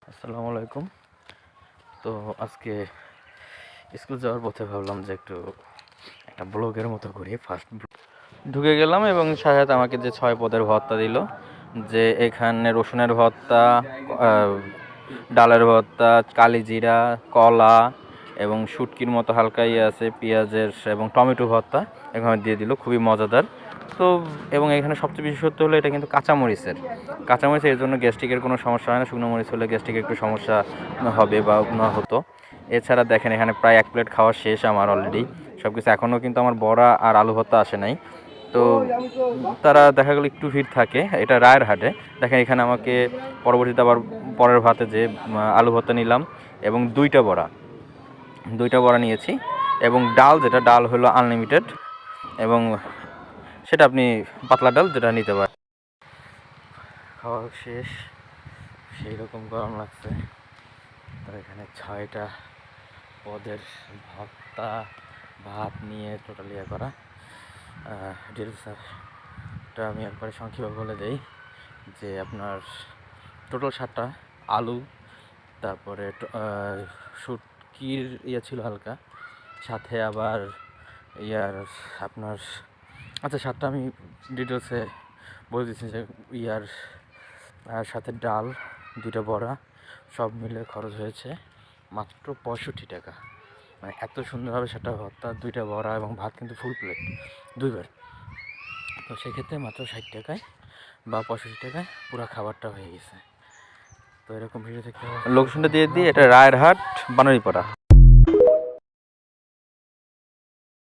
আসসালামু আলাইকুম। তো আজকে স্কুল যাওয়ার পথে ভাবলাম যে একটা ব্লগের মতো করি। ফার্স্ট ঢুকে গেলাম এবং সাথে আমাকে যে 6 পদের ভর্তা দিল, যে এখানে রসুনের ভর্তা, ডালের ভর্তা, কালিজিরা, কলা এবং শুটকির মতো হালকা আছে, পেঁয়াজের এবং টমেটো ভর্তা এখানে দিয়ে দিল, খুবই মজাদার। তো এবং এখানে সবচেয়ে বিশেষত্ব হলো এটা কিন্তু কাঁচামরিচ, এর জন্য গ্যাস্ট্রিকের কোনো সমস্যা হয় না। শুকনো মরিচ হলে গ্যাস্ট্রিকের একটু সমস্যা হবে বা না হতো। এছাড়া দেখেন এখানে প্রায় 1 প্লেট খাওয়া শেষ আমার অলরেডি সব কিছু। এখনও কিন্তু আমার বড়া আর আলু ভর্তা আসে নাই। তো তারা দেখা গেলো একটু ভিড় থাকে, এটা রায়ের হাটে। দেখেন এখানে আমাকে পরবর্তীতে আবার পরের ভাতে যে আলু ভর্তা নিলাম এবং দুইটা বড়া নিয়েছি এবং ডাল হলো আনলিমিটেড, এবং সেটা আপনি পাতলা ডাল যেটা নিতে পারেন। খাওয়া শেষ, সেই রকম গরম লাগছে। তো এখানে 6টা পদের ভাত নিয়ে টোটাল করা ডিটেলসটা আমি একবারে সংক্ষেপে বলে দেই যে আপনার টোটাল 7টা আলু, তারপরে শুটকির ছিল হালকা, সাথে আবার আপনার 7টা আমি ডিটেলসে বলে দিচ্ছি যে সাথে ডাল, 2টা বড়া, সব মিলে খরচ হয়েছে মাত্র 65 টাকা। মানে এত সুন্দরভাবে সেটা ভর্তা, 2টা বড়া এবং ভাত কিন্তু ফুল প্লেট 2বার। তো সেক্ষেত্রে মাত্র 60 টাকায় বা 65 টাকায় পুরো খাবারটা হয়ে গেছে। তো এরকম ভিডিও দেখতে লোকেশনটা দিয়ে দিই, এটা রায়েরহাট, বানারীপাড়া।